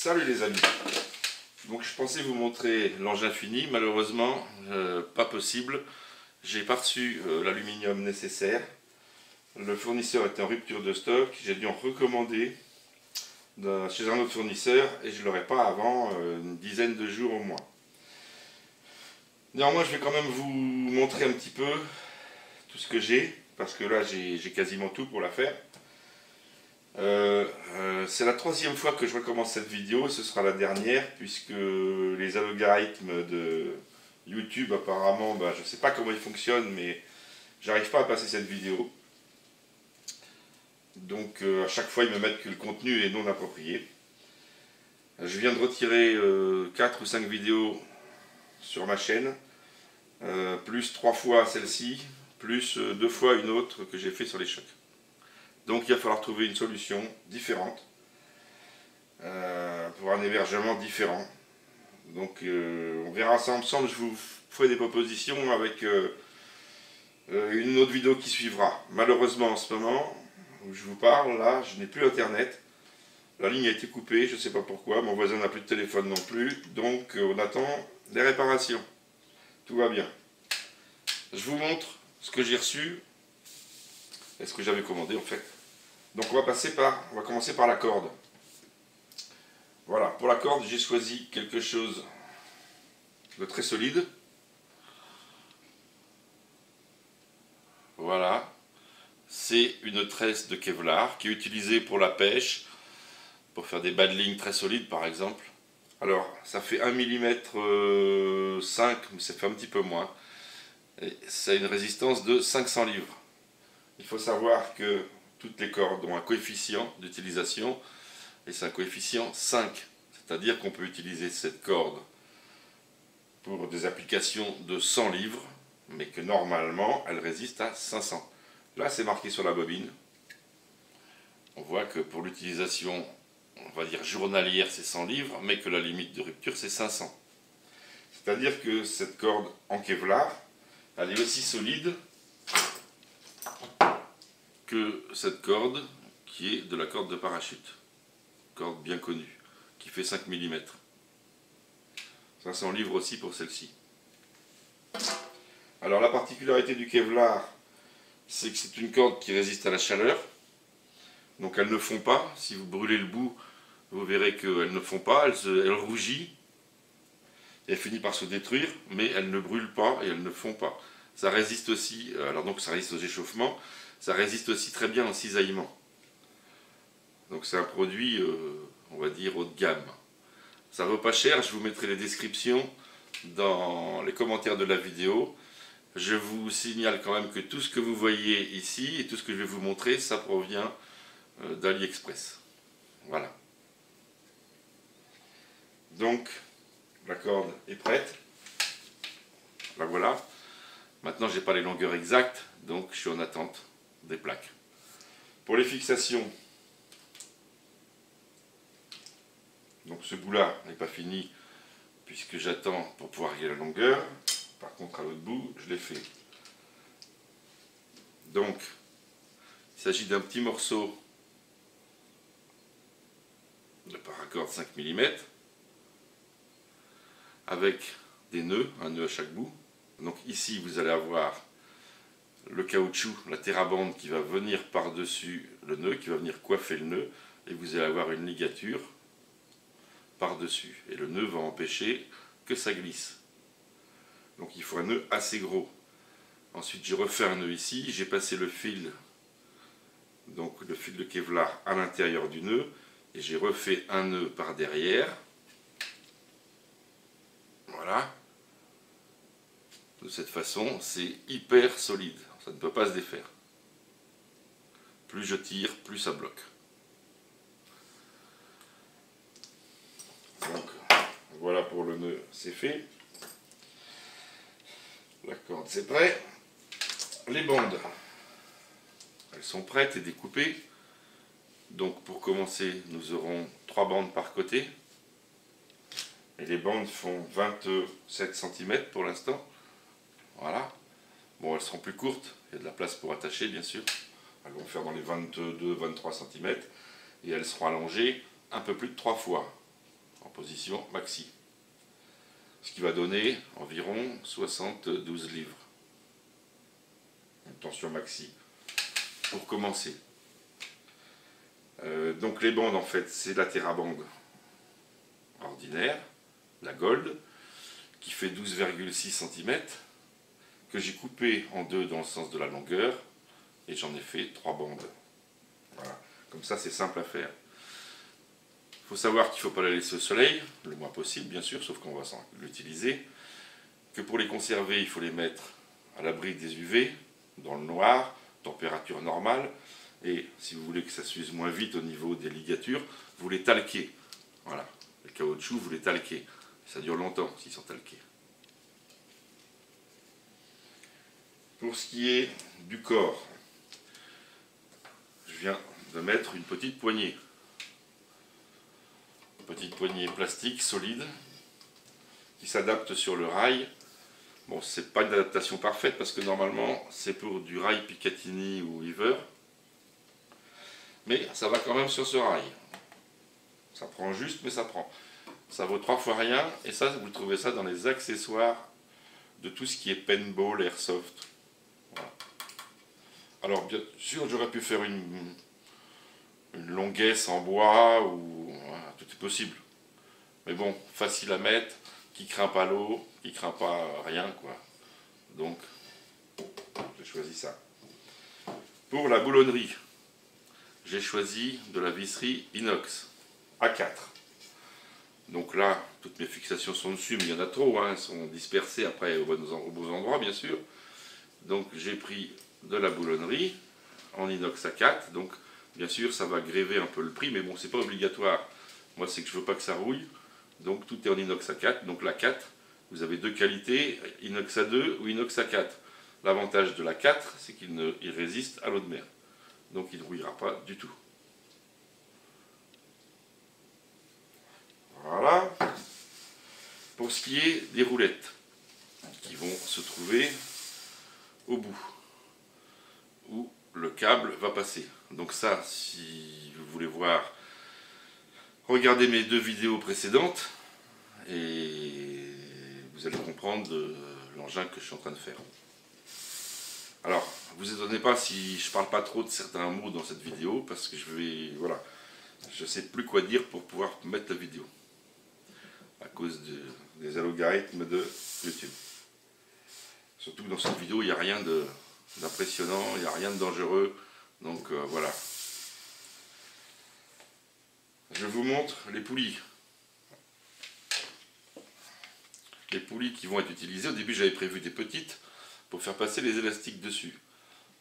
Salut les amis. Donc je pensais vous montrer l'engin fini, malheureusement pas possible. J'ai pas reçu l'aluminium nécessaire. Le fournisseur était en rupture de stock. J'ai dû en recommander chez un autre fournisseur et je ne l'aurai pas avant une dizaine de jours au moins. Néanmoins je vais quand même vous montrer un petit peu tout ce que j'ai, parce que là j'ai quasiment tout pour la faire. C'est la troisième fois que je recommence cette vidéo et ce sera la dernière, puisque les algorithmes de YouTube apparemment, je ne sais pas comment ils fonctionnent, mais j'arrive pas à passer cette vidéo. Donc à chaque fois ils me mettent que le contenu est non approprié. Je viens de retirer 4 ou 5 vidéos sur ma chaîne, plus 3 fois celle-ci, plus 2 fois une autre que j'ai fait sur les chocs. Donc il va falloir trouver une solution différente pour un hébergement différent. Donc on verra ça ensemble, je vous ferai des propositions avec une autre vidéo qui suivra. Malheureusement en ce moment où je vous parle, là je n'ai plus internet. La ligne a été coupée, je ne sais pas pourquoi, mon voisin n'a plus de téléphone non plus, donc on attend des réparations. Tout va bien. Je vous montre ce que j'ai reçu et ce que j'avais commandé en fait. Donc on va commencer par la corde. Voilà, pour la corde j'ai choisi quelque chose de très solide. Voilà, c'est une tresse de Kevlar qui est utilisée pour la pêche, pour faire des badlings très solides par exemple. Alors ça fait 1 mm 5, mais ça fait un petit peu moins. Et ça a une résistance de 500 livres. Il faut savoir que toutes les cordes ont un coefficient d'utilisation et c'est un coefficient 5. C'est-à-dire qu'on peut utiliser cette corde pour des applications de 100 livres, mais que normalement elle résiste à 500. Là c'est marqué sur la bobine. On voit que pour l'utilisation, on va dire journalière, c'est 100 livres, mais que la limite de rupture c'est 500. C'est-à-dire que cette corde en Kevlar, elle est aussi solide que cette corde qui est de la corde de parachute. Corde bien connue, qui fait 5 mm. 500 livres aussi pour celle-ci. Alors la particularité du Kevlar, c'est que c'est une corde qui résiste à la chaleur. Donc elles ne fond pas. Si vous brûlez le bout, vous verrez qu'elles ne fond pas, elle rougit. Elle finit par se détruire, mais elle ne brûle pas et elle ne fond pas. Ça résiste aussi, alors donc ça résiste aux échauffements, ça résiste aussi très bien au cisaillement. Donc c'est un produit, on va dire, haut de gamme. Ça vaut pas cher, je vous mettrai les descriptions dans les commentaires de la vidéo. Je vous signale quand même que tout ce que vous voyez ici et tout ce que je vais vous montrer, ça provient d'AliExpress. Voilà. Donc, la corde est prête. La voilà. Maintenant, je n'ai pas les longueurs exactes, donc je suis en attente des plaques. Pour les fixations, donc ce bout-là n'est pas fini puisque j'attends pour pouvoir régler la longueur. Par contre, à l'autre bout, je l'ai fait. Donc, il s'agit d'un petit morceau de paracorde 5 mm avec des nœuds, un nœud à chaque bout. Donc ici, vous allez avoir le caoutchouc, la TheraBand qui va venir par-dessus le nœud, qui va venir coiffer le nœud, et vous allez avoir une ligature par-dessus. Et le nœud va empêcher que ça glisse. Donc il faut un nœud assez gros. Ensuite, j'ai refait un nœud ici, j'ai passé le fil, donc le fil de Kevlar à l'intérieur du nœud, et j'ai refait un nœud par derrière. Voilà. De cette façon, c'est hyper solide, ça ne peut pas se défaire. Plus je tire, plus ça bloque. Donc, voilà pour le nœud, c'est fait. La corde, c'est prêt. Les bandes, elles sont prêtes et découpées. Donc, pour commencer, nous aurons 3 bandes par côté. Et les bandes font 27 cm pour l'instant. Voilà. Bon, elles seront plus courtes, il y a de la place pour attacher bien sûr. Elles vont faire dans les 22-23 cm et elles seront allongées un peu plus de 3 fois. en position maxi. Ce qui va donner environ 72 livres. Une tension maxi. Pour commencer. Donc les bandes en fait c'est la TheraBand ordinaire, la Gold, qui fait 12,6 cm, que j'ai coupé en deux dans le sens de la longueur, et j'en ai fait 3 bandes. Voilà. Comme ça c'est simple à faire. Il faut savoir qu'il ne faut pas la laisser au soleil, le moins possible bien sûr, sauf qu'on va l'utiliser. Que pour les conserver, il faut les mettre à l'abri des UV, dans le noir, température normale. Et si vous voulez que ça s'use moins vite au niveau des ligatures, vous les talquez. Voilà, le caoutchouc, vous les talquez. Ça dure longtemps s'ils sont talqués. Pour ce qui est du corps, je viens de mettre une petite poignée. Petite poignée plastique solide qui s'adapte sur le rail. Bon, c'est pas une adaptation parfaite parce que normalement c'est pour du rail Picatinny ou Weaver, mais ça va quand même sur ce rail. Ça prend juste, mais ça prend. Ça vaut 3 fois rien, et ça, vous trouvez ça dans les accessoires de tout ce qui est paintball, airsoft. Voilà. Alors bien sûr, j'aurais pu faire une longuesse en bois, ou voilà, tout est possible. Mais bon, facile à mettre, qui craint pas l'eau, qui craint pas rien, quoi. Donc, j'ai choisi ça. Pour la boulonnerie, j'ai choisi de la visserie inox A4. Donc là, toutes mes fixations sont dessus, mais il y en a trop, hein, elles sont dispersées après aux beaux endroits, bien sûr. Donc j'ai pris de la boulonnerie en inox A4. Donc bien sûr, ça va gréver un peu le prix, mais bon, c'est pas obligatoire. Moi, c'est que je veux pas que ça rouille. Donc tout est en inox A4. Donc la 4, vous avez deux qualités, inox A2 ou inox A4. L'avantage de la 4, c'est qu'il résiste à l'eau de mer. Donc il ne rouillera pas du tout. Voilà. Pour ce qui est des roulettes, qui vont se trouver au bout, où le câble va passer. Donc ça, si vous voulez voir, regardez mes 2 vidéos précédentes, et vous allez comprendre l'engin que je suis en train de faire. Alors, vous étonnez pas si je parle pas trop de certains mots dans cette vidéo, parce que voilà, je sais plus quoi dire pour pouvoir mettre la vidéo, à cause des algorithmes de YouTube. Surtout que dans cette vidéo, il n'y a rien d'impressionnant, il n'y a rien de dangereux, donc voilà. Je vous montre les poulies. Les poulies qui vont être utilisées, au début j'avais prévu des petites, pour faire passer les élastiques dessus.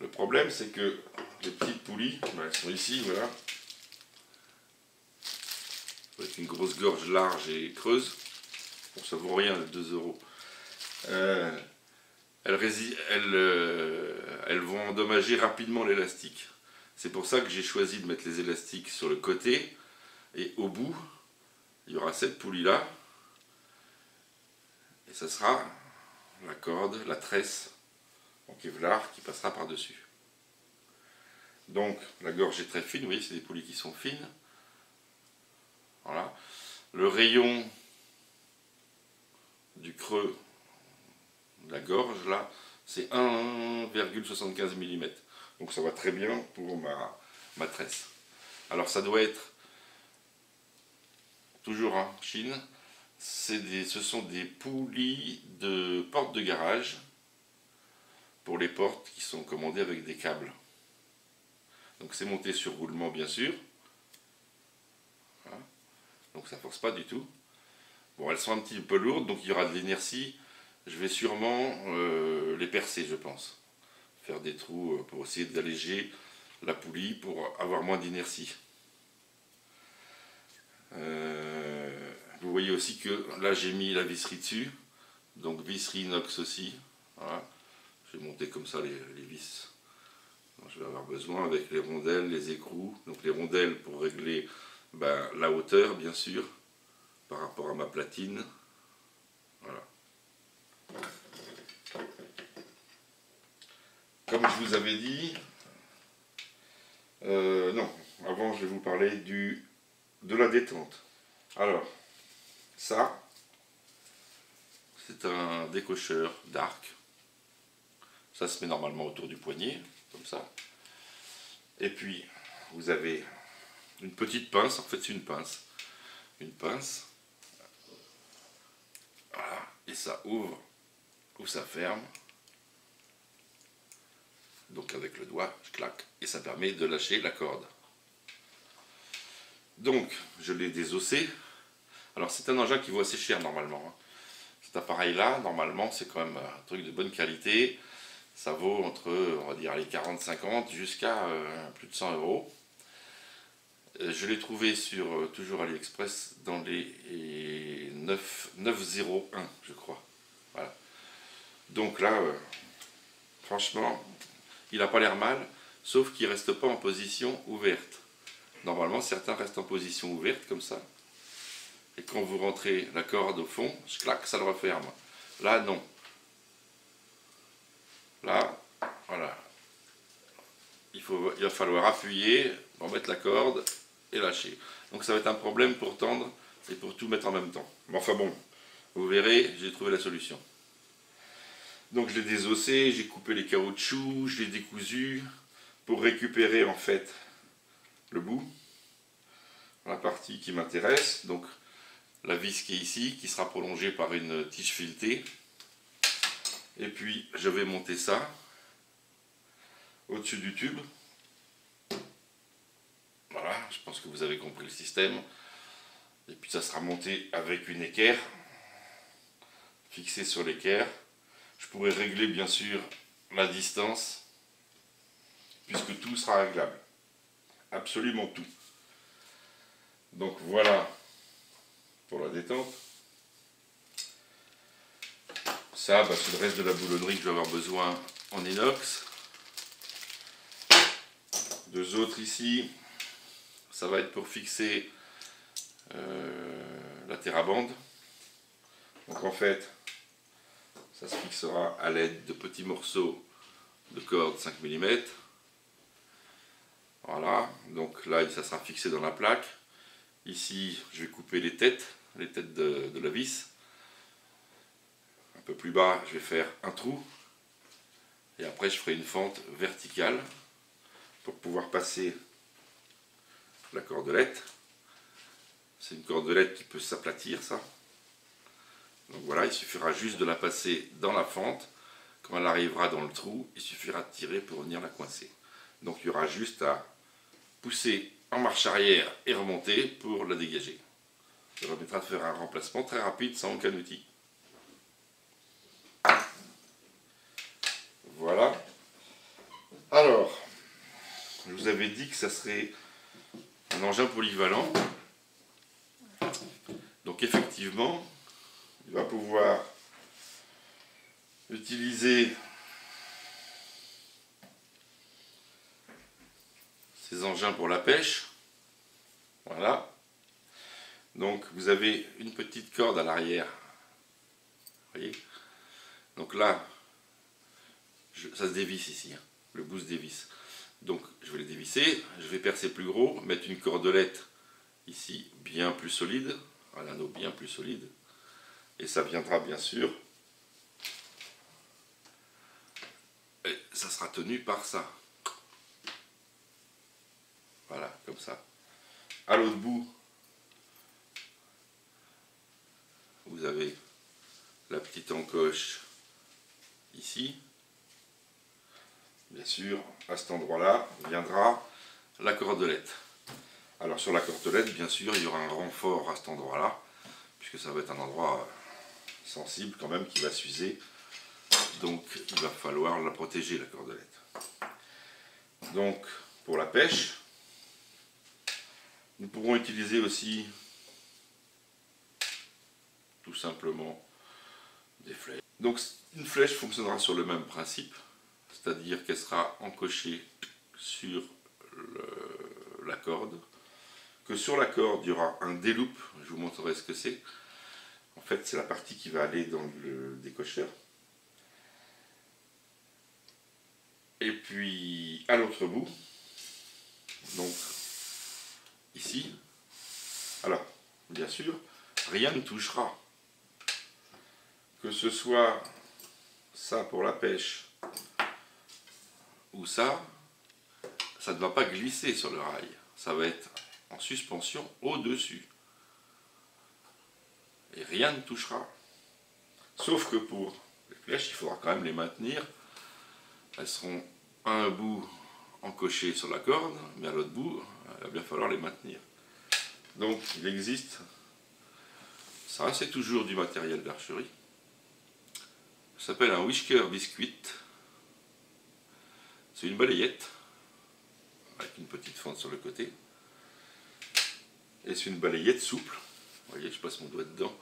Le problème c'est que les petites poulies, elles sont ici, voilà, avec une grosse gorge large et creuse. Bon, ça vaut rien, 2 euros. Elles vont endommager rapidement l'élastique. C'est pour ça que j'ai choisi de mettre les élastiques sur le côté, et au bout, il y aura cette poulie-là, et ça sera la corde, la tresse en Kevlar qui passera par-dessus. Donc la gorge est très fine, vous voyez, c'est des poulies qui sont fines. Voilà. Le rayon du creux de la gorge, là, c'est 1,75 mm. Donc ça va très bien pour ma tresse. Alors ça doit être, toujours en Chine, ce sont des poulies de porte de garage, pour les portes qui sont commandées avec des câbles. Donc c'est monté sur roulement bien sûr. Voilà. Donc ça ne force pas du tout. Bon, elles sont un petit peu lourdes, donc il y aura de l'inertie. Je vais sûrement les percer, je pense. Faire des trous pour essayer d'alléger la poulie pour avoir moins d'inertie. Vous voyez aussi que là j'ai mis la visserie dessus. Donc visserie inox aussi. Voilà. Je vais monter comme ça les vis. Donc, je vais avoir besoin avec les rondelles, les écrous. Donc les rondelles pour régler la hauteur bien sûr par rapport à ma platine. Voilà. Comme je vous avais dit, non, avant je vais vous parler de la détente. Alors, Ça, c'est un décocheur d'arc. Ça se met normalement autour du poignet, comme ça. Et puis, vous avez une petite pince, en fait c'est une pince. Une pince. Voilà, et ça ouvre ou ça ferme. Donc avec le doigt, je claque, et ça permet de lâcher la corde. Donc, je l'ai désossé. Alors c'est un engin qui vaut assez cher normalement, hein. Cet appareil-là, normalement, c'est quand même un truc de bonne qualité. Ça vaut entre, on va dire, les 40-50 jusqu'à plus de 100 euros. Je l'ai trouvé sur toujours AliExpress dans les 901, je crois. Voilà. Donc là, franchement, il n'a pas l'air mal, sauf qu'il ne reste pas en position ouverte. Normalement, certains restent en position ouverte, comme ça. Et quand vous rentrez la corde au fond, je claque, ça le referme. Là, non. Là, voilà. Il va falloir appuyer, remettre la corde et lâcher. Donc ça va être un problème pour tendre et pour tout mettre en même temps. Mais enfin bon, vous verrez, j'ai trouvé la solution. Donc je l'ai désossé, j'ai coupé les caoutchoucs, je l'ai décousu pour récupérer en fait le bout, la partie qui m'intéresse. Donc la vis qui est ici, qui sera prolongée par une tige filetée. Et puis je vais monter ça au-dessus du tube. Voilà, je pense que vous avez compris le système. Et puis ça sera monté avec une équerre, fixé sur l'équerre. Je pourrais régler bien sûr la distance, puisque tout sera réglable. Absolument tout. Donc voilà pour la détente. Ça, c'est le reste de la boulonnerie que je vais avoir besoin en inox. Deux autres ici, ça va être pour fixer la TheraBand. Donc en fait, ça se fixera à l'aide de petits morceaux de corde 5 mm. Voilà, donc là ça sera fixé dans la plaque. Ici, je vais couper les têtes de la vis. Un peu plus bas, je vais faire un trou. Et après, je ferai une fente verticale pour pouvoir passer la cordelette. C'est une cordelette qui peut s'aplatir, ça. Donc voilà, il suffira juste de la passer dans la fente. Quand elle arrivera dans le trou, il suffira de tirer pour venir la coincer. Donc il y aura juste à pousser en marche arrière et remonter pour la dégager. Ça permettra de faire un remplacement très rapide sans aucun outil. Voilà. Alors, je vous avais dit que ça serait un engin polyvalent. Donc effectivement, il va pouvoir utiliser ces engins pour la pêche. Voilà. Donc vous avez une petite corde à l'arrière. Vous voyez? Donc là, ça se dévisse ici, hein. Le bout se dévisse. Donc je vais les dévisser, je vais percer plus gros, mettre une cordelette ici bien plus solide, un anneau bien plus solide. Et ça viendra bien sûr. Et ça sera tenu par ça. Voilà, comme ça. À l'autre bout, vous avez la petite encoche ici. Bien sûr, à cet endroit-là viendra la cordelette. Alors sur la cordelette, bien sûr, il y aura un renfort à cet endroit-là, puisque ça va être un endroit sensible quand même qui va s'user. Donc il va falloir la protéger, la cordelette. Donc pour la pêche, nous pourrons utiliser aussi tout simplement des flèches. Donc une flèche fonctionnera sur le même principe, c'est-à-dire qu'elle sera encochée sur la corde, que sur la corde il y aura un déloupe, je vous montrerai ce que c'est. En fait c'est la partie qui va aller dans le décocheur. Et puis à l'autre bout, donc ici, alors bien sûr, rien ne touchera. Que ce soit ça pour la pêche ou ça ne va pas glisser sur le rail. Ça va être en suspension au-dessus. Et rien ne touchera. Sauf que pour les flèches, il faudra quand même les maintenir. Elles seront à un bout encochées sur la corde, mais à l'autre bout, il va bien falloir les maintenir. Donc il existe, ça c'est toujours du matériel d'archerie. Ça s'appelle un whisker biscuit. C'est une balayette avec une petite fente sur le côté. Et c'est une balayette souple. Vous voyez, je passe mon doigt dedans.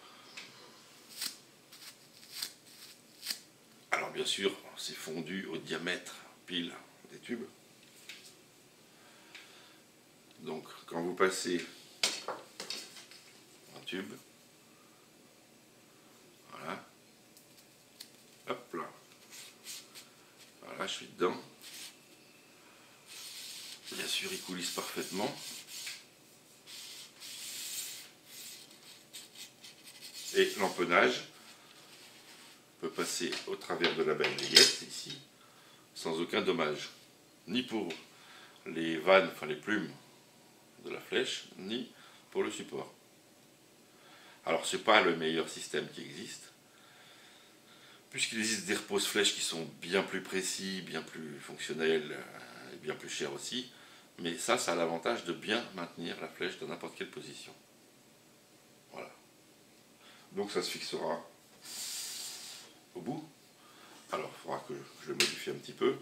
Alors bien sûr, c'est fondu au diamètre pile des tubes. Donc quand vous passez un tube, voilà, hop là, voilà, je suis dedans. Bien sûr, il coulisse parfaitement. Et l'empennage peut passer au travers de la balayette ici, sans aucun dommage, ni pour les vannes, enfin les plumes de la flèche, ni pour le support. Alors c'est pas le meilleur système qui existe, puisqu'il existe des repose-flèches qui sont bien plus précis, bien plus fonctionnels et bien plus chers aussi, mais ça a l'avantage de bien maintenir la flèche dans n'importe quelle position. Voilà. Donc ça se fixera au bout. Alors il faudra que je le modifie un petit peu.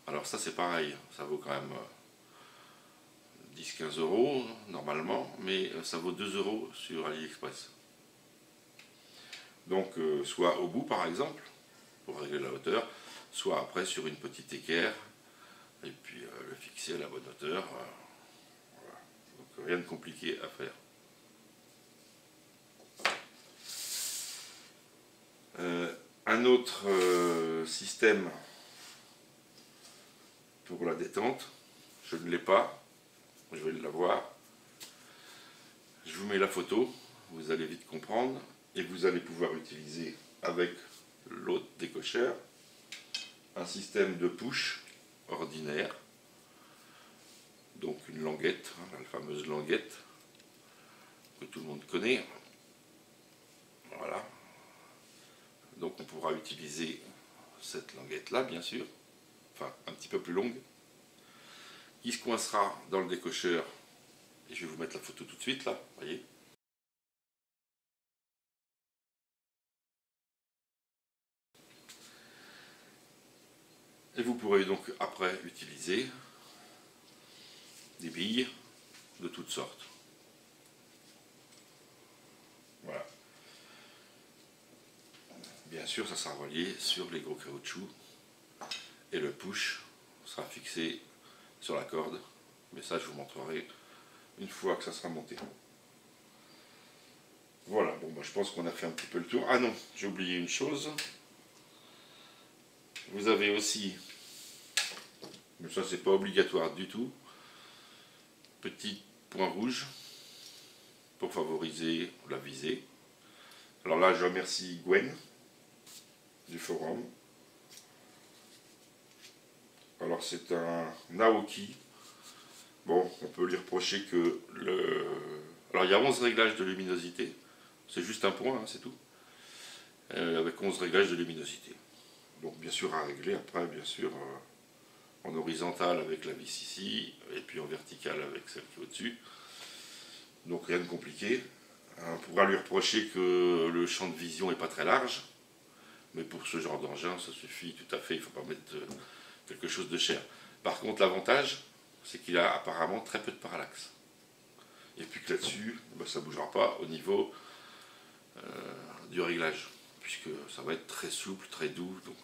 Alors ça c'est pareil, ça vaut quand même 10-15 € normalement, mais ça vaut 2 € sur AliExpress. Donc soit au bout par exemple, pour régler la hauteur, soit après sur une petite équerre, et puis le fixer à la bonne hauteur. Voilà. Donc rien de compliqué à faire. Un autre système pour la détente, je ne l'ai pas, je vais l'avoir. Je vous mets la photo, vous allez vite comprendre, et vous allez pouvoir utiliser avec l'autre décocheur un système de push ordinaire, donc une languette, la fameuse languette que tout le monde connaît. Voilà. Donc on pourra utiliser cette languette là bien sûr, enfin un petit peu plus longue, qui se coincera dans le décocheur, et je vais vous mettre la photo tout de suite là, voyez. Et vous pourrez donc après utiliser des billes de toutes sortes. Voilà. Bien sûr, ça sera relié sur les gros caoutchoucs et le push sera fixé sur la corde. Mais ça, je vous montrerai une fois que ça sera monté. Voilà, bon, bah, je pense qu'on a fait un petit peu le tour. Ah non, j'ai oublié une chose. Vous avez aussi, mais ça c'est pas obligatoire du tout, petit point rouge pour favoriser la visée. Alors là, je remercie Gwen du forum. Alors c'est un Naoki. Bon, on peut lui reprocher que le... Alors il y a 11 réglages de luminosité. C'est juste un point, hein, c'est tout. Avec 11 réglages de luminosité. Donc bien sûr à régler après, bien sûr, en horizontal avec la vis ici, et puis en verticale avec celle qui est au-dessus. Donc rien de compliqué. On pourra lui reprocher que le champ de vision n'est pas très large, mais pour ce genre d'engin, ça suffit tout à fait, il ne faut pas mettre quelque chose de cher. Par contre, l'avantage, c'est qu'il a apparemment très peu de parallaxe. Et puis que là-dessus, ben, ça ne bougera pas au niveau du réglage, puisque ça va être très souple, très doux, donc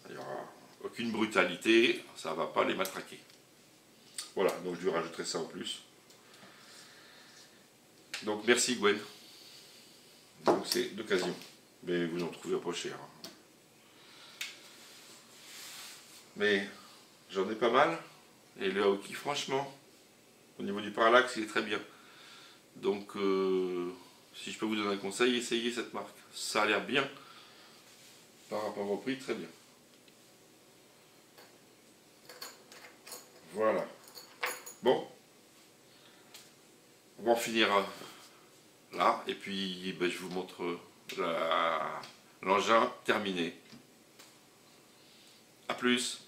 il n'y aura aucune brutalité, ça ne va pas les matraquer. Voilà, donc je lui rajouterai ça en plus. Donc merci Gwen. Donc c'est d'occasion, mais vous en trouvez pas cher. Mais j'en ai pas mal, et le Aoki franchement, au niveau du parallaxe il est très bien. Donc si je peux vous donner un conseil, essayez cette marque. Ça a l'air bien. Par rapport au prix, très bien. Voilà. Bon. On va en finir là. Et puis, ben, je vous montre l'engin terminé. A plus.